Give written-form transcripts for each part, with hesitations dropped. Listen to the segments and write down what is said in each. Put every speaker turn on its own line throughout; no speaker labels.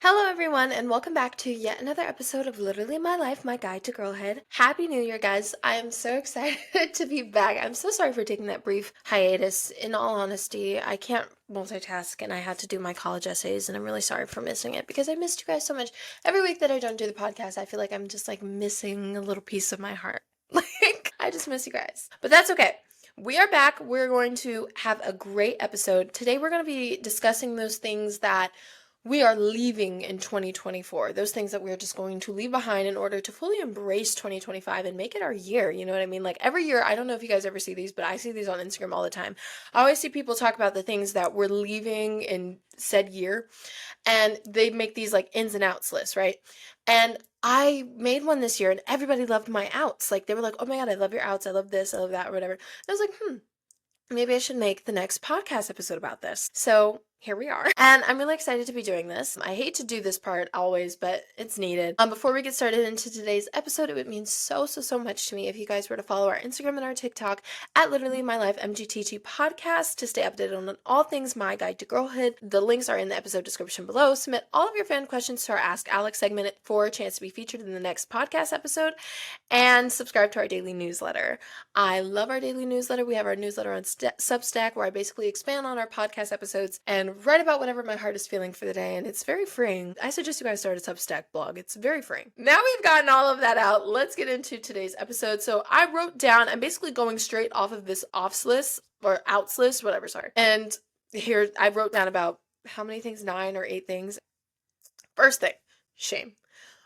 Hello, everyone, and welcome back to yet another episode of Literally My Life, my guide to girlhood. Happy New Year, guys. I am so excited to be back. I'm so sorry for taking that brief hiatus. In all honesty, I can't multitask, and I had to do my college essays, and I'm really sorry for missing it because I missed you guys so much. Every week that I don't do the podcast, I feel like I'm just like missing a little piece of my heart. Like, I just miss you guys. But that's okay. We are back. We're going to have a great episode. Today, we're going to be discussing those things that we are leaving in 2024. Those things that we're just going to leave behind in order to fully embrace 2025 and make it our year. You know what I mean? Like every year, I don't know if you guys ever see these, but I see these on Instagram all the time. I always see people talk about the things that we're leaving in said year, and they make these like ins and outs lists, right? And I made one this year and everybody loved my outs. Like they were like, oh my God, I love your outs. I love this, I love that, or whatever. And I was like, maybe I should make the next podcast episode about this. So here we are. And I'm really excited to be doing this. I hate to do this part always, but it's needed. Before we get started into today's episode, it would mean so much to me if you guys were to follow our Instagram and our TikTok at Literally My Life MGTG podcast to stay updated on all things My Guide to Girlhood. The links are in the episode description below. Submit all of your fan questions to our Ask Alex segment for a chance to be featured in the next podcast episode, and subscribe to our daily newsletter. I love our daily newsletter. We have our newsletter on Substack where I basically expand on our podcast episodes and write about whatever my heart is feeling for the day, and it's very freeing. I suggest you guys start a Substack blog. It's very freeing. Now we've gotten all of that out, let's get into today's episode. So I wrote down, I'm basically going straight off of this offs list, or outs list, whatever, sorry. And here I wrote down about how many things, 9 or 8 things. First thing, shame.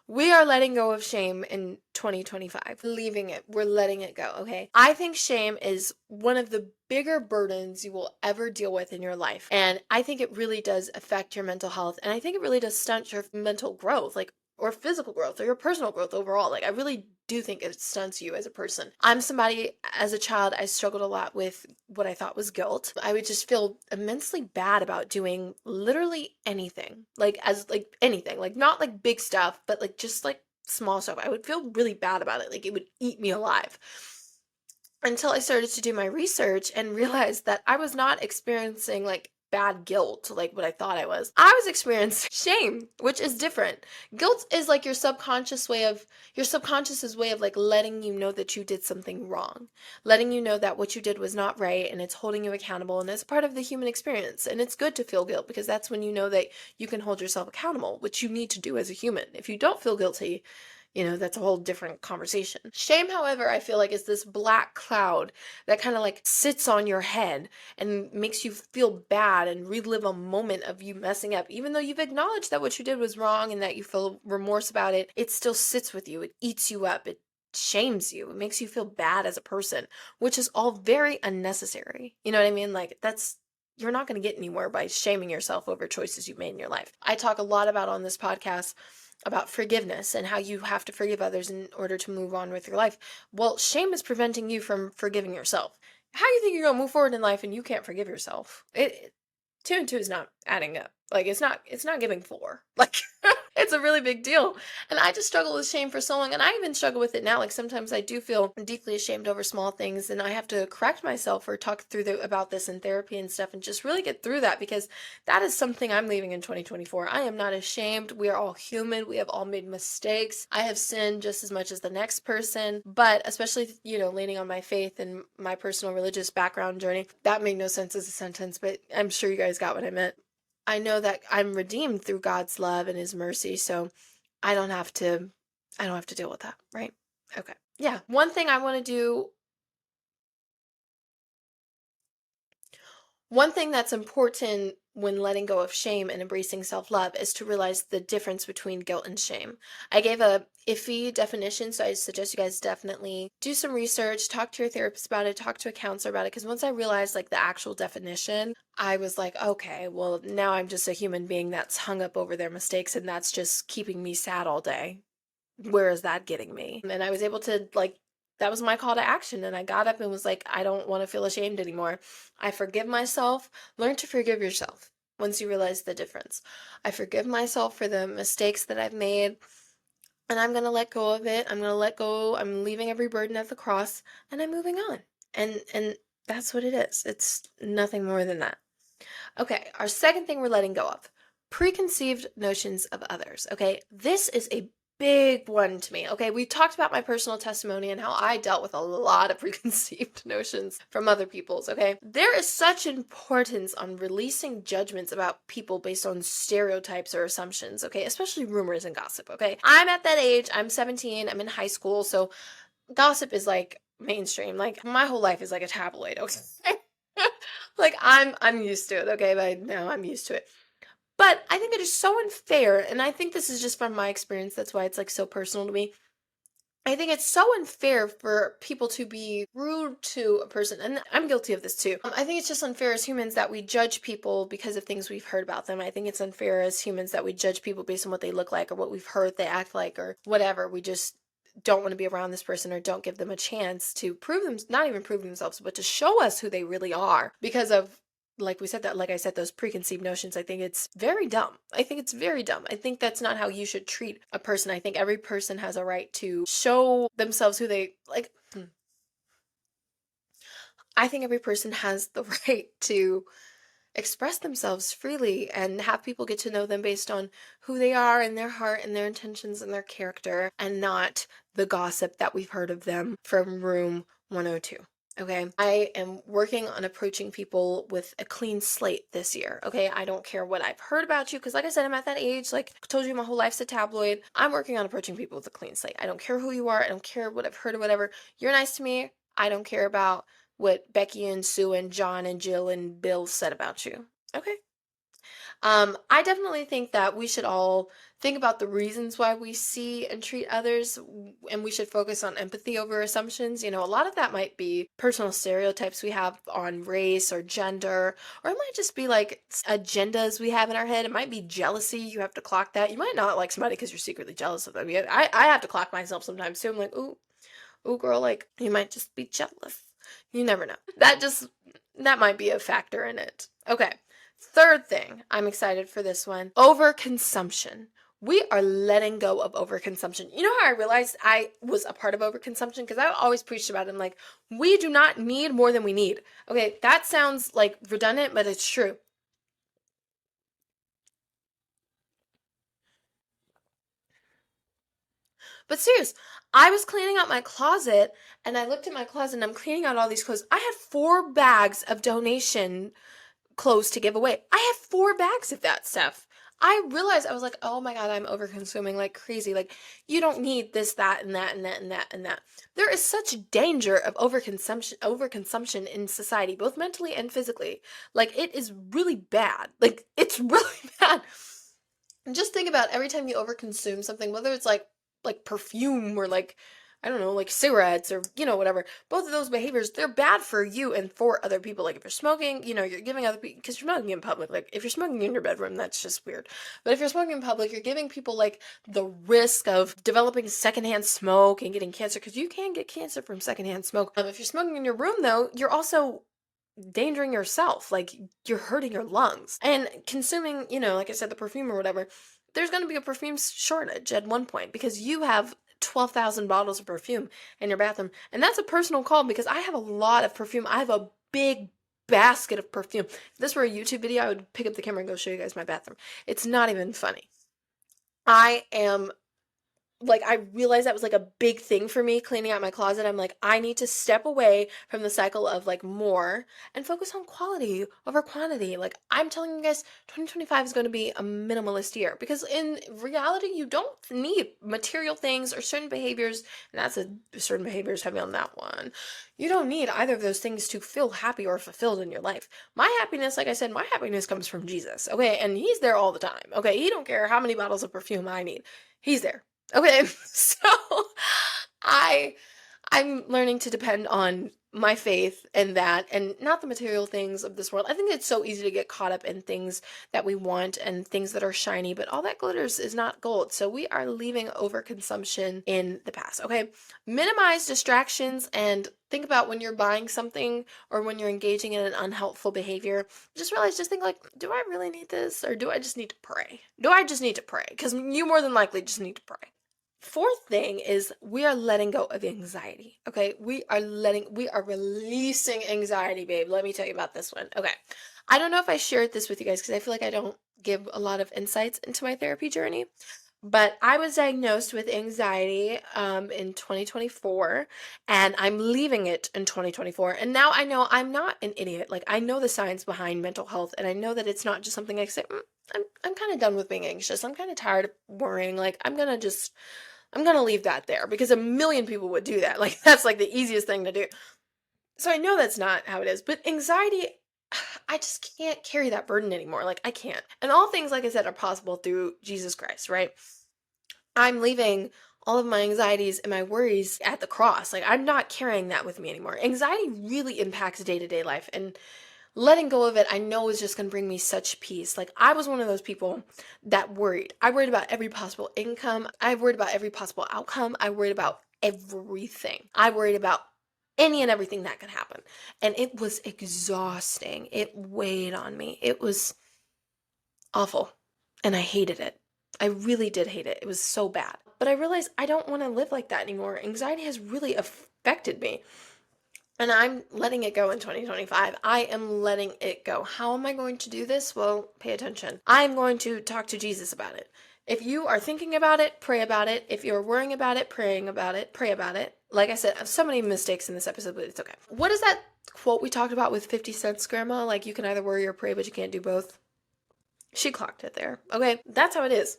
We are letting go of shame in 2025. Leaving it. We're letting it go, okay? I think shame is one of the bigger burdens you will ever deal with in your life. And I think it really does affect your mental health. And I think it really does stunt your mental growth, or physical growth, or your personal growth overall. I really do think it stunts you as a person. I'm somebody, as a child, I struggled a lot with what I thought was guilt. I would just feel immensely bad about doing literally anything. Anything. Not big stuff, but just small stuff. I would feel really bad about it. It would eat me alive. Until I started to do my research and realized that I was not experiencing bad guilt what I thought I was. I was experiencing shame, which is different. Guilt is your subconscious way of letting you know that you did something wrong, letting you know that what you did was not right, and it's holding you accountable, and it's part of the human experience. And it's good to feel guilt because that's when you know that you can hold yourself accountable, which you need to do as a human. If you don't feel guilty, that's a whole different conversation. Shame, however, I feel is this black cloud that kind of sits on your head and makes you feel bad and relive a moment of you messing up. Even though you've acknowledged that what you did was wrong and that you feel remorse about it, it still sits with you. It eats you up. It shames you. It makes you feel bad as a person, which is all very unnecessary. You know what I mean? You're not going to get anywhere by shaming yourself over choices you made in your life. I talk a lot about on this podcast about forgiveness and how you have to forgive others in order to move on with your life. Well, shame is preventing you from forgiving yourself. How do you think you're going to move forward in life and you can't forgive yourself? Two and two is not adding up. It's not giving 4. It's a really big deal. And I just struggle with shame for so long. And I even struggle with it now. Sometimes I do feel deeply ashamed over small things, and I have to correct myself or talk about this in therapy and stuff and just really get through that, because that is something I'm leaving in 2024. I am not ashamed. We are all human. We have all made mistakes. I have sinned just as much as the next person, but especially, leaning on my faith and my personal religious background journey. That made no sense as a sentence, but I'm sure you guys got what I meant. I know that I'm redeemed through God's love and his mercy, so I don't have to deal with that, right? Okay. Yeah. One thing that's important when letting go of shame and embracing self-love is to realize the difference between guilt and shame. I gave a iffy definition, so I suggest you guys definitely do some research, talk to your therapist about it, talk to a counselor about it, because once I realized the actual definition, I was like, okay, well, now I'm just a human being that's hung up over their mistakes, and that's just keeping me sad all day. Where is that getting me? And I was able to that was my call to action, and I got up and was like, I don't want to feel ashamed anymore. I forgive myself. Learn to forgive yourself once you realize the difference. I forgive myself for the mistakes that I've made, and I'm going to let go of it. I'm going to let go. I'm leaving every burden at the cross, and I'm moving on. And that's what it is. It's nothing more than that. Okay, our second thing we're letting go of. preconceived notions of others. Okay, this is a big one to me. Okay, we talked about my personal testimony and how I dealt with a lot of preconceived notions from other people's. Okay, there is such importance on releasing judgments about people based on stereotypes or assumptions. Okay, especially rumors and gossip. Okay, I'm at that age, I'm 17, I'm in high school, so gossip is like mainstream. Like my whole life is like a tabloid. Okay. Like I'm used to it, okay? By now I'm used to it. But I think it is so unfair, and I think this is just from my experience, that's why it's like so personal to me. I think it's so unfair for people to be rude to a person, and I'm guilty of this too. I think it's just unfair as humans that we judge people because of things we've heard about them. I think it's unfair as humans that we judge people based on what they look like or what we've heard they act like or whatever. We just don't want to be around this person or don't give them a chance to prove them, not even prove themselves, but to show us who they really are because of, like we said, that, like I said, those preconceived notions. I think it's very dumb. I think it's very dumb. I think that's not how you should treat a person. I think every person has a right to show themselves who they like. I think every person has the right to express themselves freely and have people get to know them based on who they are and their heart and their intentions and their character and not the gossip that we've heard of them from room 102. Okay, I am working on approaching people with a clean slate this year. Okay, I don't care what I've heard about you because, like I said, I'm at that age. Like I told you, my whole life's a tabloid. I'm working on approaching people with a clean slate. I don't care who you are. I don't care what I've heard or whatever. You're nice to me. I don't care about what Becky and Sue and John and Jill and Bill said about you. Okay. I definitely think that we should all think about the reasons why we see and treat others, and we should focus on empathy over assumptions. You know, a lot of that might be personal stereotypes we have on race or gender, or it might just be like agendas we have in our head. It might be jealousy. You have to clock that. You might not like somebody because you're secretly jealous of them. Yeah, I have to clock myself sometimes too. I'm like, ooh, girl, like you might just be jealous. You never know. That might be a factor in it. Okay. Third thing, I'm excited for this one. Overconsumption. We are letting go of overconsumption. You know how I realized I was a part of overconsumption? Because I always preached about it. I'm like, we do not need more than we need. Okay, that sounds like redundant, but it's true. But serious, I was cleaning out my closet and I looked at my closet and I'm cleaning out all these clothes. I had 4 bags of donation clothes to give away. I have 4 bags of that stuff. I realized I was like, oh my God, I'm over consuming like crazy. Like, you don't need this, that, and that, and that, and that, and that. There is such danger of overconsumption in society, both mentally and physically. Like, it is really bad. Like, it's really bad. And just think about every time you overconsume something, whether it's like perfume or like I don't know, like cigarettes or whatever. Both of those behaviors, they're bad for you and for other people. Like if you're smoking, you're giving other people because you're smoking in public. Like if you're smoking in your bedroom, that's just weird. But if you're smoking in public, you're giving people like the risk of developing secondhand smoke and getting cancer because you can get cancer from secondhand smoke. If you're smoking in your room though, you're also endangering yourself. Like you're hurting your lungs. And consuming, like I said, the perfume or whatever, there's going to be a perfume shortage at one point because you have 12,000 bottles of perfume in your bathroom. And that's a personal call because I have a lot of perfume. I have a big basket of perfume. If this were a YouTube video, I would pick up the camera and go show you guys my bathroom. It's not even funny. I am like I realized that was like a big thing for me cleaning out my closet. I'm like, I need to step away from the cycle of like more and focus on quality over quantity. Like I'm telling you guys, 2025 is going to be a minimalist year because in reality, you don't need material things or certain behaviors. And that's a certain behaviors heavy on that one. You don't need either of those things to feel happy or fulfilled in your life. My happiness, like I said, my happiness comes from Jesus. Okay. And he's there all the time. Okay. He don't care how many bottles of perfume I need. He's there. Okay, so I I'm learning to depend on my faith and that and not the material things of this world. I think it's so easy to get caught up in things that we want and things that are shiny, but all that glitters is not gold. So we are leaving overconsumption in the past. Okay, minimize distractions and think about when you're buying something or when you're engaging in an unhelpful behavior. Just think like, do I really need this or do I just need to pray? Do I just need to pray? Because you more than likely just need to pray. Fourth thing is we are letting go of anxiety. Okay. We are releasing anxiety, babe. Let me tell you about this one. Okay. I don't know if I shared this with you guys because I feel like I don't give a lot of insights into my therapy journey. But I was diagnosed with anxiety in 2024, and I'm leaving it in 2024. And now I know I'm not an idiot. Like, I know the science behind mental health, and I know that it's not just something I say, I'm kind of done with being anxious. I'm kind of tired of worrying. Like, I'm gonna leave that there because a million people would do that. Like, that's like the easiest thing to do. So I know that's not how it is. But anxiety, I just can't carry that burden anymore. Like, I can't. And all things, like I said, are possible through Jesus Christ, right? I'm leaving all of my anxieties and my worries at the cross. Like, I'm not carrying that with me anymore. Anxiety really impacts day-to-day life, and letting go of it, I know, is just going to bring me such peace. Like, I was one of those people that worried. I worried about every possible income. I worried about every possible outcome. I worried about everything. I worried about any and everything that could happen. And it was exhausting. It weighed on me. It was awful. And I hated it. I really did hate it. It was so bad. But I realized I don't want to live like that anymore. Anxiety has really affected me. And I'm letting it go in 2025. I am letting it go. How am I going to do this? Well, pay attention. I'm going to talk to Jesus about it. If you are thinking about it, pray about it. If you're worrying about it, praying about it, pray about it. Like I said, I have so many mistakes in this episode, but it's okay. What is that quote we talked about with 50 Cent's grandma? Like, you can either worry or pray, but you can't do both. She clocked it there. Okay, that's how it is.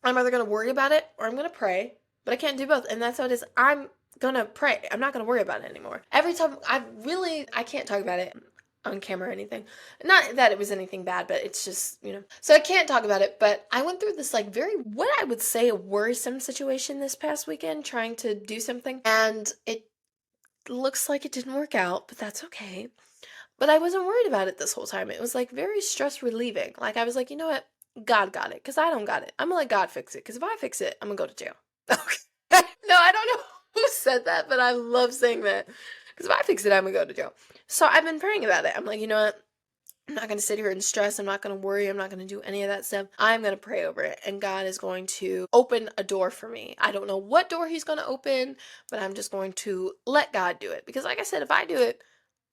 I'm either going to worry about it or I'm going to pray, but I can't do both. And that's how it is. I'm going to pray. I'm not going to worry about it anymore. Every time I can't talk about it on camera or anything. Not that it was anything bad, but it's just, So I can't talk about it, but I went through this like very, what I would say, a worrisome situation this past weekend trying to do something. And it looks like it didn't work out, but that's okay. But I wasn't worried about it this whole time. It was like very stress relieving. Like, I was like, you know what? God got it, because I don't got it. I'm gonna let God fix it, because if I fix it, I'm gonna go to jail. Okay. No, I don't know who said that, but I love saying that. Because if I fix it, I'm gonna go to jail. So I've been praying about it. I'm like, you know what? I'm not gonna sit here and stress. I'm not gonna worry. I'm not gonna do any of that stuff. I'm gonna pray over it, and God is going to open a door for me. I don't know what door He's gonna open, but I'm just going to let God do it. Because like I said, if I do it,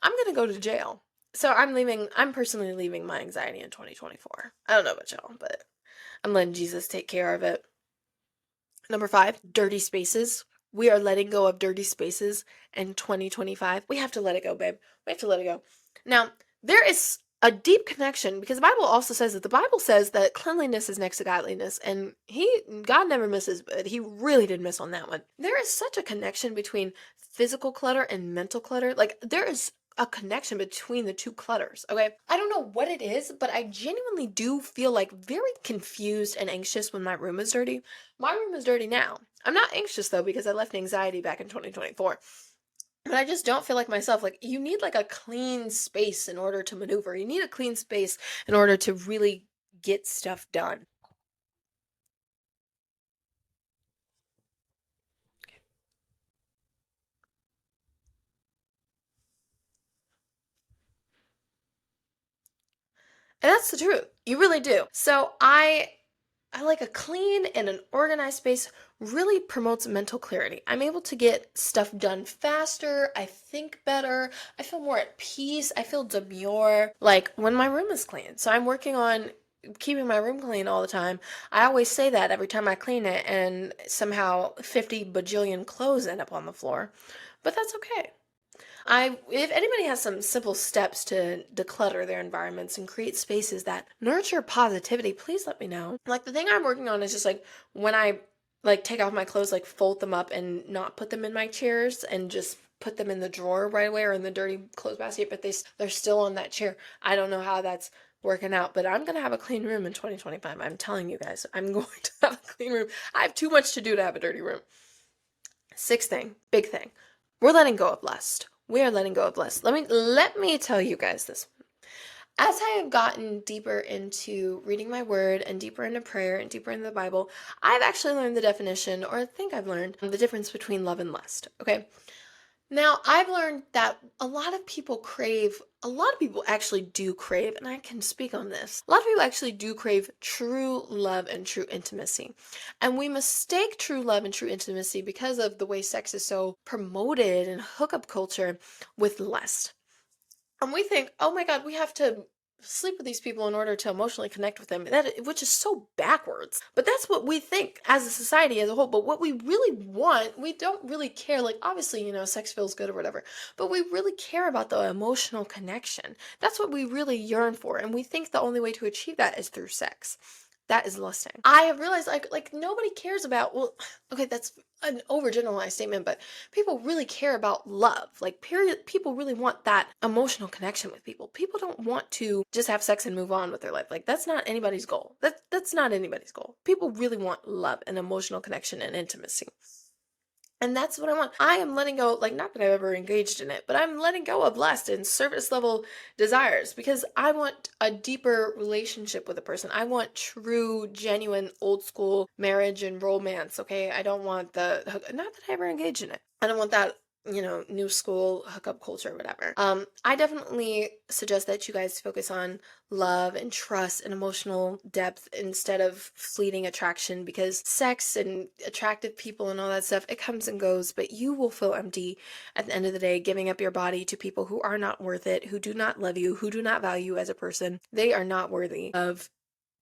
I'm gonna go to jail. So I'm personally leaving my anxiety in 2024. I don't know about y'all, but I'm letting Jesus take care of it. Number 5, dirty spaces. We are letting go of dirty spaces in 2025. We have to let it go, babe. We have to let it go. Now, there is a deep connection, because the Bible also says that cleanliness is next to godliness, and God never misses, but He really did miss on that one. There is such a connection between physical clutter and mental clutter. Like, there is a connection between the two clutters, okay? I don't know what it is, but I genuinely do feel like very confused and anxious when my room is dirty. My room is dirty now. I'm not anxious though, because I left anxiety back in 2024. But I just don't feel like myself. Like, you need like a clean space in order to maneuver. You need a clean space in order to really get stuff done. And that's the truth. You really do. So I like a clean and an organized space really promotes mental clarity. I'm able to get stuff done faster. I think better. I feel more at peace. I feel demure, like when my room is clean. So I'm working on keeping my room clean all the time. I always say that every time I clean it, and somehow 50 bajillion clothes end up on the floor. But that's okay. If anybody has some simple steps to declutter their environments and create spaces that nurture positivity, please let me know. Like, the thing I'm working on is just like, when I like take off my clothes, like fold them up and not put them in my chairs and just put them in the drawer right away, or in the dirty clothes basket, but they're still on that chair. I don't know how that's working out, but I'm gonna have a clean room in 2025. I'm telling you guys, I'm going to have a clean room. I have too much to do to have a dirty room. 6th thing, big thing. We're letting go of lust. We are letting go of lust. Let me tell you guys this. As I have gotten deeper into reading my word and deeper into prayer and deeper into the Bible, I've actually learned the definition, or I think I've learned the difference between love and lust. Okay. Now, I've learned that a lot of people actually do crave, and I can speak on this. A lot of people actually do crave true love and true intimacy. And we mistake true love and true intimacy, because of the way sex is so promoted in hookup culture, with lust. And we think, oh my God, we have to sleep with these people in order to emotionally connect with them, which is so backwards. But that's what we think as a society as a whole. But what we really want, we don't really care. Like, obviously, sex feels good or whatever, but we really care about the emotional connection. That's what we really yearn for, and we think the only way to achieve that is through sex. That is lusting. I have realized, like nobody cares about, well, okay, that's an overgeneralized statement, but people really care about love. Like, period. People really want that emotional connection with people. People don't want to just have sex and move on with their life. Like, that's not anybody's goal. That's not anybody's goal. People really want love and emotional connection and intimacy. And that's what I want. I am letting go, like, not that I've ever engaged in it, but I'm letting go of lust and surface level desires because I want a deeper relationship with a person. I want true, genuine, old school marriage and romance, okay? I don't want not that I ever engaged in it. I don't want that, new school hookup culture, whatever. I definitely suggest that you guys focus on love and trust and emotional depth instead of fleeting attraction, because sex and attractive people and all that stuff, it comes and goes, but you will feel empty at the end of the day giving up your body to people who are not worth it, who do not love you, who do not value you as a person. They are not worthy of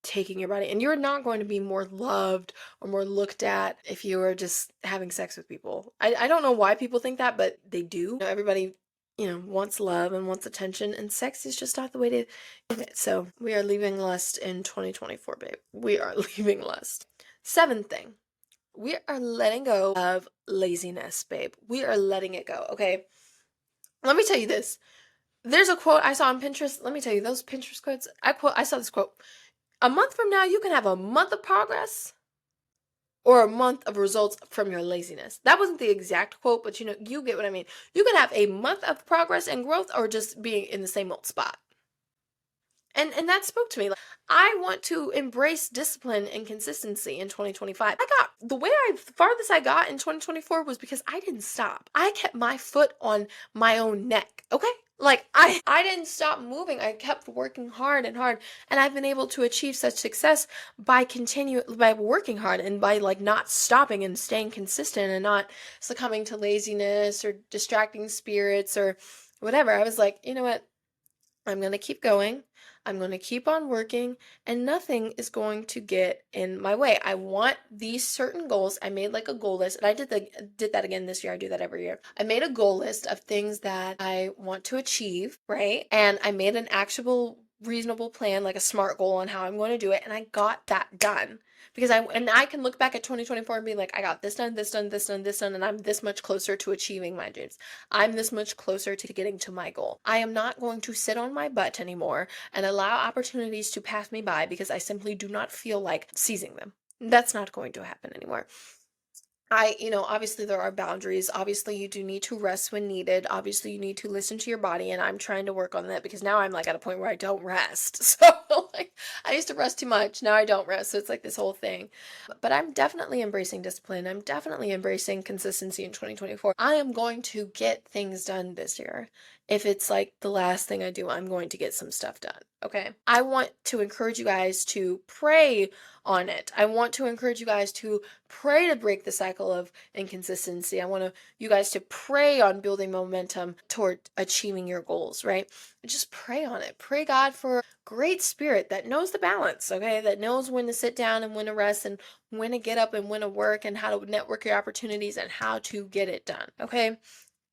taking your body, and you're not going to be more loved or more looked at if you are just having sex with people. I don't know why people think that, but they do. Everybody wants love and wants attention, and sex is just not the way to give it. So we are leaving lust in 2024, babe. We are leaving lust. Seventh thing, we are letting go of laziness, babe. We are letting it go, okay? Let me tell you this. There's a quote I saw on Pinterest. Let me tell you, those Pinterest quotes, I saw this quote. A month from now, you can have a month of progress or a month of results from your laziness. That wasn't the exact quote, but you get what I mean. You can have a month of progress and growth or just being in the same old spot. And that spoke to me. Like, I want to embrace discipline and consistency in 2025. Farthest I got in 2024 was because I didn't stop. I kept my foot on my own neck, okay? Like, I didn't stop moving. I kept working hard and hard, and I've been able to achieve such success by working hard and by, like, not stopping and staying consistent and not succumbing to laziness or distracting spirits or whatever. I was like, you know what? I'm going to keep going. I'm going to keep on working, and nothing is going to get in my way. I want these certain goals. I made like a goal list, and I did that again this year. I do that every year. I made a goal list of things that I want to achieve, right? And I made an actual reasonable plan, like a SMART goal on how I'm going to do it, and I got that done. Because I can look back at 2024 and be like, I got this done, this done, this done, this done, and I'm this much closer to achieving my dreams. I'm this much closer to getting to my goal. I am not going to sit on my butt anymore and allow opportunities to pass me by because I simply do not feel like seizing them. That's not going to happen anymore. Obviously there are boundaries. Obviously you do need to rest when needed. Obviously you need to listen to your body, and I'm trying to work on that because now I'm like at a point where I don't rest. So like, I used to rest too much. Now I don't rest. So it's like this whole thing. But I'm definitely embracing discipline. I'm definitely embracing consistency in 2024. I am going to get things done this year. If it's like the last thing I do, I'm going to get some stuff done. Okay. I want to encourage you guys to pray on it. I want to encourage you guys to pray to break the cycle of inconsistency. I want you guys to pray on building momentum toward achieving your goals, right? Just pray on it. Pray God for great spirit that knows the balance, okay? That knows when to sit down and when to rest and when to get up and when to work and how to network your opportunities and how to get it done, okay?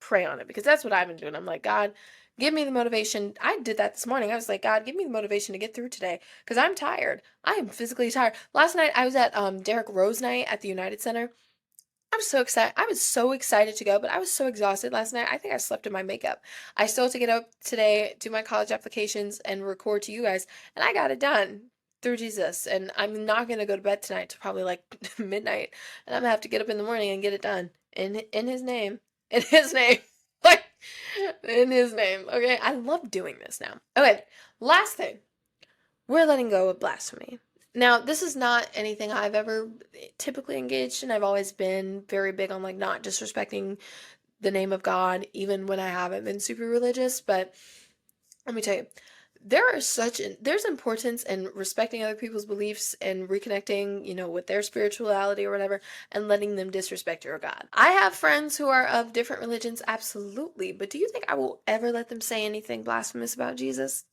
Pray on it, because that's what I've been doing. I'm like, God, give me the motivation. I did that this morning. I was like, God, give me the motivation to get through today because I'm tired. I am physically tired. Last night I was at Derek Rose night at the United Center. I'm so excited. I was so excited to go, but I was so exhausted last night. I think I slept in my makeup. I still have to get up today, do my college applications, and record to you guys, and I got it done through Jesus. And I'm not gonna go to bed tonight till probably like midnight, and I'm gonna have to get up in the morning and get it done in His name, in His name, like in His name. Okay, I love doing this now. Okay, last thing, we're letting go of blasphemy. Now, this is not anything I've ever typically engaged in. I've always been very big on like not disrespecting the name of God, even when I haven't been super religious. But let me tell you, there's importance in respecting other people's beliefs and reconnecting, with their spirituality or whatever, and letting them disrespect your God. I have friends who are of different religions, absolutely, but do you think I will ever let them say anything blasphemous about Jesus?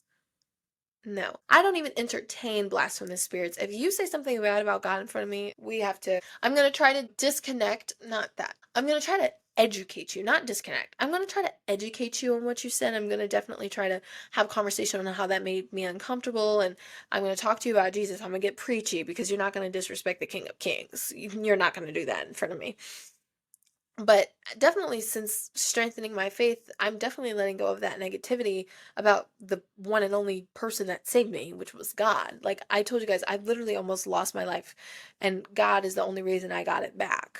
No, I don't even entertain blasphemous spirits. If you say something bad about God in front of me, I'm going to try to disconnect, not that. I'm going to try to educate you, not disconnect. I'm going to try to educate you on what you said. I'm going to definitely try to have a conversation on how that made me uncomfortable. And I'm going to talk to you about Jesus. I'm going to get preachy because you're not going to disrespect the King of Kings. You're not going to do that in front of me. But definitely, since strengthening my faith, I'm definitely letting go of that negativity about the one and only person that saved me, which was God. Like I told you guys, I literally almost lost my life, and God is the only reason I got it back.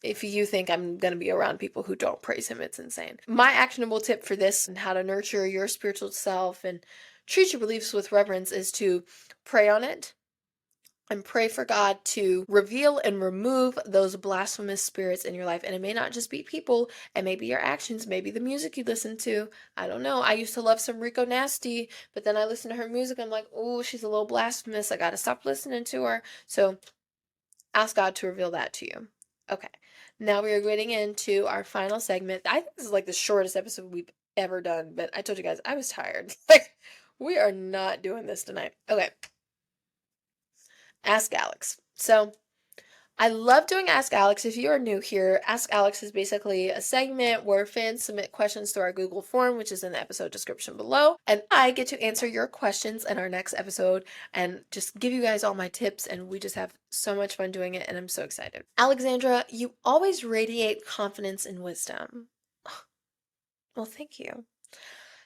If you think I'm going to be around people who don't praise him, it's insane. My actionable tip for this and how to nurture your spiritual self and treat your beliefs with reverence is to pray on it and pray for God to reveal and remove those blasphemous spirits in your life. And it may not just be people, it may be your actions, maybe the music you listen to. I don't know. I used to love some Rico Nasty, but then I listened to her music. I'm like, oh, she's a little blasphemous. I got to stop listening to her. So ask God to reveal that to you. Okay. Now we are getting into our final segment. I think this is like the shortest episode we've ever done, but I told you guys I was tired. Like, we are not doing this tonight. Okay. Ask Alex. So I love doing Ask Alex. If you are new here, Ask Alex is basically a segment where fans submit questions through our Google form, which is in the episode description below, and I get to answer your questions in our next episode and just give you guys all my tips, and we just have so much fun doing it, and I'm so excited. Alexandra, you always radiate confidence and wisdom. Well, thank you.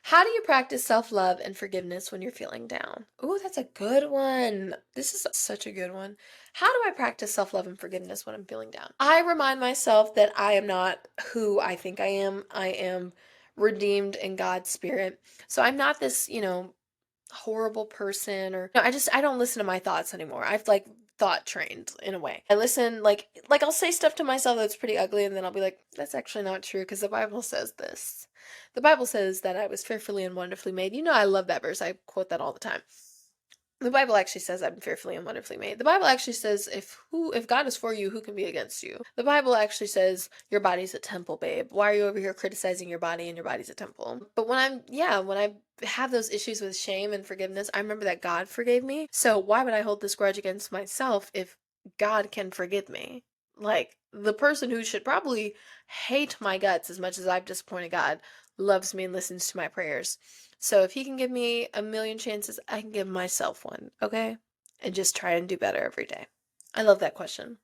How do you practice self-love and forgiveness when you're feeling down? Ooh, that's a good one. This is such a good one. How do I practice self-love and forgiveness when I'm feeling down? I remind myself that I am not who I think I am. I am redeemed in God's spirit. So I'm not this, horrible person or no, I don't listen to my thoughts anymore. I've like thought trained in a way. I listen like I'll say stuff to myself that's pretty ugly and then I'll be like, that's actually not true because the Bible says this. The Bible says that I was fearfully and wonderfully made. You know I love that verse. I quote that all the time. The Bible actually says I'm fearfully and wonderfully made. The Bible actually says if God is for you, who can be against you? The Bible actually says your body's a temple, babe. Why are you over here criticizing your body and your body's a temple? But when I have those issues with shame and forgiveness, I remember that God forgave me. So why would I hold this grudge against myself if God can forgive me? Like the person who should probably hate my guts as much as I've disappointed God loves me and listens to my prayers. So if he can give me a million chances, I can give myself one, okay? And just try and do better every day. I love that question.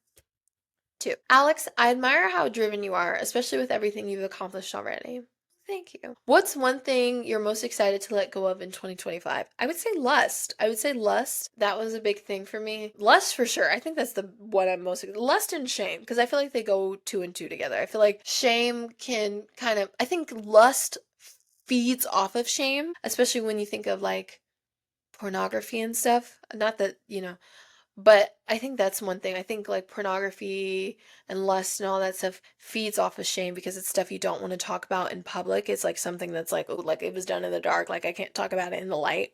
2. Alex, I admire how driven you are, especially with everything you've accomplished already. Thank you. What's one thing you're most excited to let go of in 2025? I would say lust. That was a big thing for me. Lust for sure. I think that's the one I'm most lust and shame because I feel like they go two and two together. I feel like shame can I think lust feeds off of shame, especially when you think of like pornography and stuff. Not that, but I think that's one thing. I think like pornography and lust and all that stuff feeds off of shame because it's stuff you don't want to talk about in public. It's like something that's like, oh, like it was done in the dark. Like I can't talk about it in the light.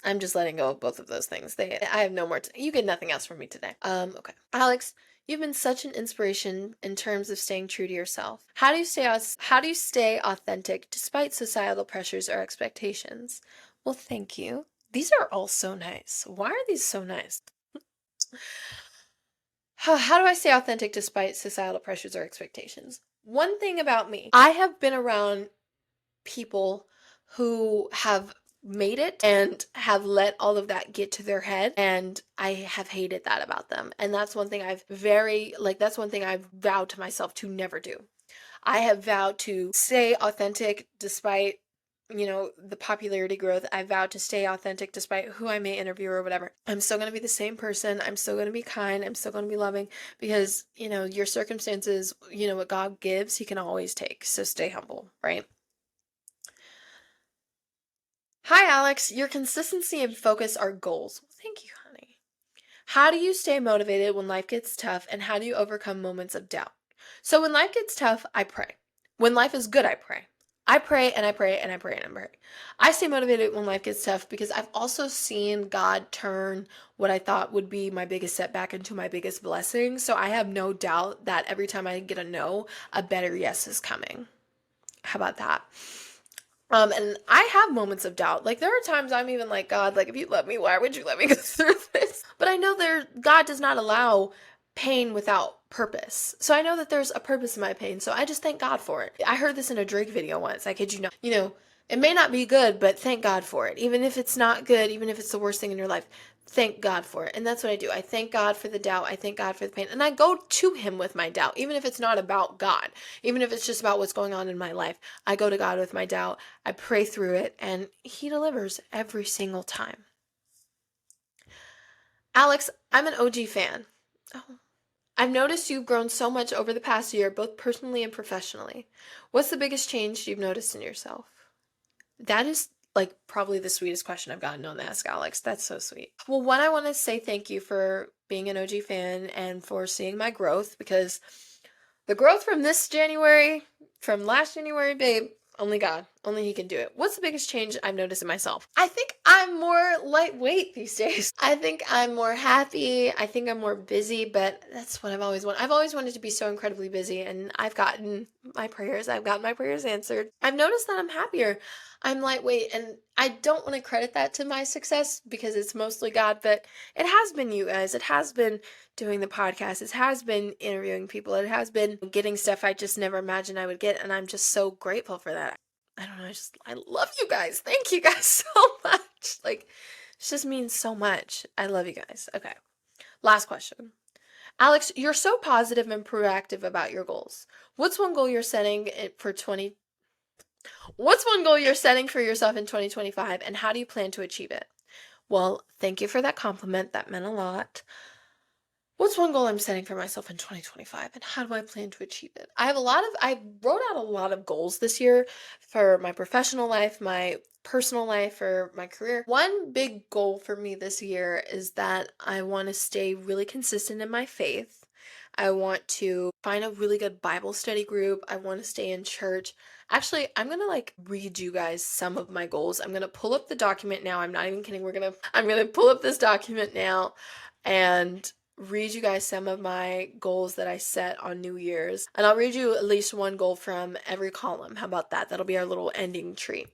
I'm just letting go of both of those things. I have no more. You get nothing else from me today. Okay. Alex, you've been such an inspiration in terms of staying true to yourself. How do you stay authentic despite societal pressures or expectations? Well, thank you. These are all so nice. Why are these so nice? How do I stay authentic despite societal pressures or expectations? One thing about me, I have been around people who have made it and have let all of that get to their head, and I have hated that about them. And that's one thing that's one thing I've vowed to myself to never do. I have vowed to stay authentic despite the popularity growth. I vowed to stay authentic despite who I may interview or whatever. I'm still going to be the same person. I'm still going to be kind. I'm still going to be loving because, your circumstances, what God gives, he can always take. So stay humble, right? Hi, Alex. Your consistency and focus are goals. Thank you, honey. How do you stay motivated when life gets tough, and how do you overcome moments of doubt? So when life gets tough, I pray. When life is good, I pray. I pray and I pray and I pray and I pray. I stay motivated when life gets tough because I've also seen God turn what I thought would be my biggest setback into my biggest blessing. So I have no doubt that every time I get a no, a better yes is coming. How about that? And I have moments of doubt. Like there are times I'm even like, God, like if you love me, why would you let me go through this? But I know God does not allow pain without purpose. So I know that there's a purpose in my pain. So I just thank God for it. I heard this in a Drake video once. I kid you not. It may not be good, but thank God for it. Even if it's not good, even if it's the worst thing in your life, thank God for it. And that's what I do. I thank God for the doubt. I thank God for the pain. And I go to him with my doubt, even if it's not about God, even if it's just about what's going on in my life. I go to God with my doubt. I pray through it, and he delivers every single time. Alex, I'm an OG fan. Oh. I've noticed you've grown so much over the past year, both personally and professionally. What's the biggest change you've noticed in yourself? That is like probably the sweetest question I've gotten on the Ask Alex. That's so sweet. Well, one, I want to say thank you for being an OG fan and for seeing my growth, because the growth from this January, from last January, babe, only God, only he can do it. What's the biggest change I've noticed in myself? I think I'm more lightweight these days. I think I'm more happy. I think I'm more busy, but that's what I've always wanted. I've always wanted to be so incredibly busy, and I've gotten my prayers. I've gotten my prayers answered. I've noticed that I'm happier. I'm lightweight, and I don't want to credit that to my success because it's mostly God, but it has been you guys. It has been doing the podcast. It has been interviewing people. It has been getting stuff I just never imagined I would get, and I'm just so grateful for that. I don't know, I love you guys. Thank you guys so much. Like, it just means so much. I love you guys. Okay. Last question. Alex, you're so positive and proactive about your goals. What's one goal you're setting for 20 What's one goal you're setting for yourself in 2025, and how do you plan to achieve it? Well, thank you for that compliment. That meant a lot. What's one goal I'm setting for myself in 2025, and how do I plan to achieve it? I wrote out a lot of goals this year for my professional life, my personal life, or my career. One big goal for me this year is that I want to stay really consistent in my faith. I want to find a really good Bible study group. I want to stay in church. Actually, I'm going to read you guys some of my goals. I'm going to pull up the document now. I'm not even kidding. I'm going to pull up this document now and read you guys some of my goals that I set on New Year's. And I'll read you at least one goal from every column. How about that? That'll be our little ending treat.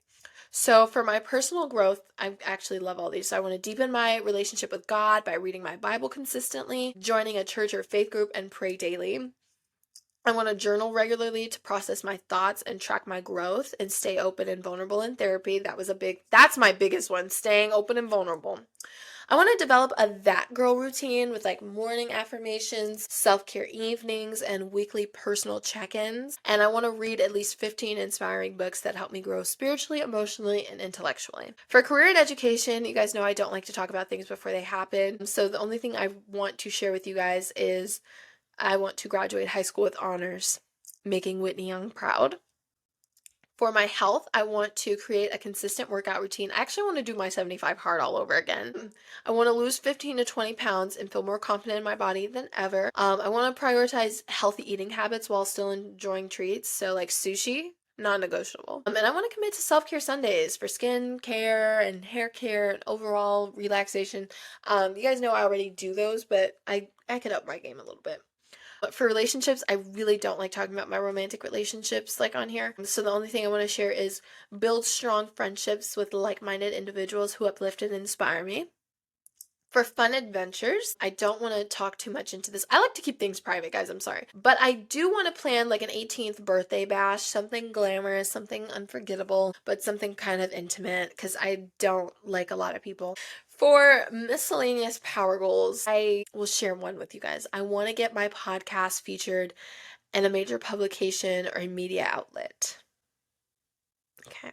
So for my personal growth, I actually love all these. So I want to deepen my relationship with God by reading my Bible consistently, joining a church or faith group, and pray daily. I want to journal regularly to process my thoughts and track my growth and stay open and vulnerable in therapy. That's my biggest one, staying open and vulnerable. I want to develop a that girl routine with morning affirmations, self-care evenings, and weekly personal check-ins. And I want to read at least 15 inspiring books that help me grow spiritually, emotionally, and intellectually. For career and education, you guys know I don't like to talk about things before they happen. So the only thing I want to share with you guys is I want to graduate high school with honors, making Whitney Young proud. For my health, I want to create a consistent workout routine. I actually want to do my 75 hard all over again. I want to lose 15 to 20 pounds and feel more confident in my body than ever. I want to prioritize healthy eating habits while still enjoying treats. So sushi, non-negotiable. And I want to commit to self-care Sundays for skin care and hair care and overall relaxation. You guys know I already do those, but I could up my game a little bit. But for relationships, I really don't like talking about my romantic relationships on here. So the only thing I want to share is build strong friendships with like-minded individuals who uplift and inspire me. For fun adventures, I don't want to talk too much into this. I like to keep things private, guys, I'm sorry. But I do want to plan an 18th birthday bash, something glamorous, something unforgettable, but something kind of intimate because I don't like a lot of people. For miscellaneous power goals, I will share one with you guys. I want to get my podcast featured in a major publication or a media outlet. Okay.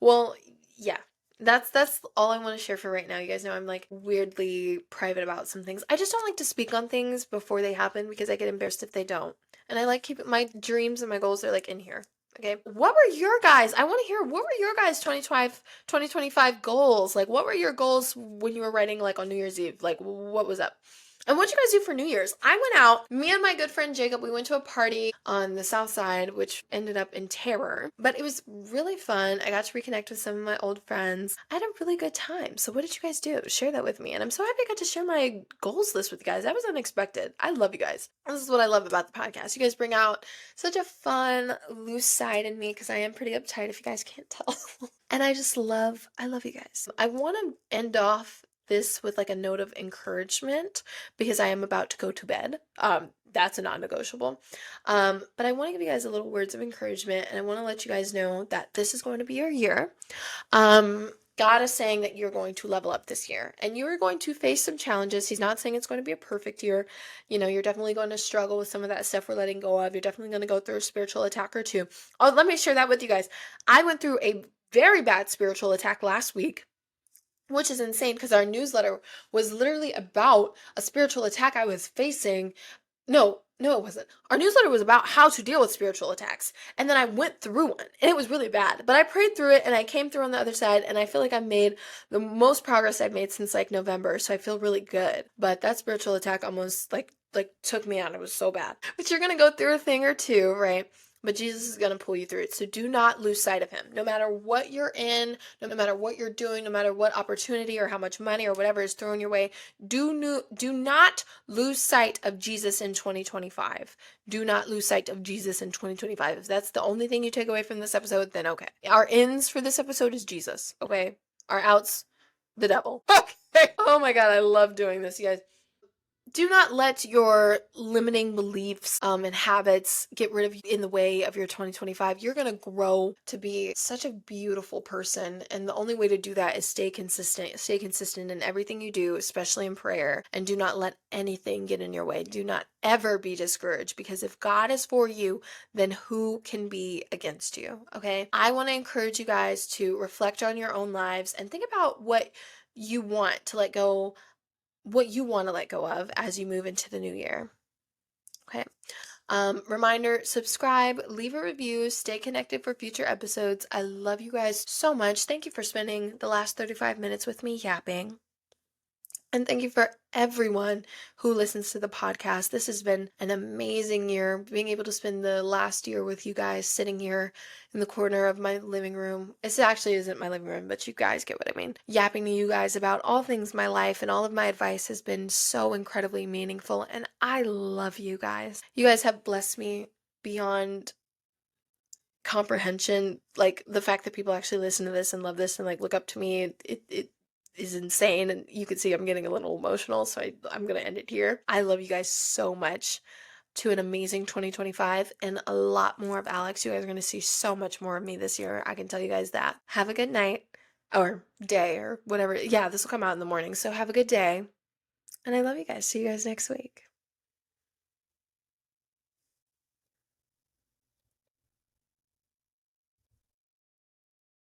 Well, yeah. That's all I want to share for right now. You guys know I'm weirdly private about some things. I just don't like to speak on things before they happen because I get embarrassed if they don't. And I like keeping my dreams and my goals are in here. Okay. What were your guys? I want to hear what were your guys 2025 goals? What were your goals when you were writing on New Year's Eve? What was up? And what'd you guys do for New Year's? I went out, me and my good friend Jacob, we went to a party on the south side, which ended up in terror, but it was really fun. I got to reconnect with some of my old friends. I had a really good time. So what did you guys do? Share that with me. And I'm so happy I got to share my goals list with you guys. That was unexpected. I love you guys. This is what I love about the podcast. You guys bring out such a fun, loose side in me because I am pretty uptight if you guys can't tell. And I love you guys. I want to end off this with like a note of encouragement because I am about to go to bed. That's a non-negotiable. But I want to give you guys a little words of encouragement, and I want to let you guys know that this is going to be your year. God is saying that you're going to level up this year and you're going to face some challenges. He's not saying it's going to be a perfect year. You know, you're definitely going to struggle with some of that stuff we're letting go of. You're definitely going to go through a spiritual attack or two. Oh, let me share that with you guys. I went through a very bad spiritual attack last week, which is insane because our newsletter was literally about a spiritual attack I was facing. No, it wasn't. Our newsletter was about how to deal with spiritual attacks. And then I went through one and it was really bad. But I prayed through it and I came through on the other side, and I feel like I made the most progress I've made since like November. So I feel really good. But that spiritual attack almost like took me out. It was so bad. But you're going to go through a thing or two, right? But Jesus is going to pull you through it. So do not lose sight of him. No matter what you're in, no matter what you're doing, no matter what opportunity or how much money or whatever is thrown your way, do not lose sight of Jesus in 2025. Do not lose sight of Jesus in 2025. If that's the only thing you take away from this episode, then okay. Our ins for this episode is Jesus, okay? Our outs, the devil. Okay. Oh my God, I love doing this, you guys. Do not let your limiting beliefs and habits get rid of you in the way of your 2025. You're going to grow to be such a beautiful person. And the only way to do that is stay consistent. Stay consistent in everything you do, especially in prayer. And do not let anything get in your way. Do not ever be discouraged, because if God is for you, then who can be against you? Okay. I want to encourage you guys to reflect on your own lives and think about what you want to let go, what you want to let go of as you move into the new year. Okay. Reminder, subscribe, leave a review, stay connected for future episodes. I love you guys so much. Thank you for spending the last 35 minutes with me yapping. And thank you for everyone who listens to the podcast. This has been an amazing year, being able to spend the last year with you guys sitting here in the corner of my living room. This actually isn't my living room, but you guys get what I mean. Yapping to you guys about all things my life, and all of my advice has been so incredibly meaningful, and I love you guys. You guys have blessed me beyond comprehension. Like, the fact that people actually listen to this and love this and like look up to me, it is insane, and you can see I'm getting a little emotional, so I'm gonna end it here. I love you guys so much. To an amazing 2025 and a lot more of Alex. You guys are gonna see so much more of me this year. I can tell you guys that. Have a good night or day or whatever. Yeah, this will come out in the morning, so have a good day. And I love you guys. See you guys next week.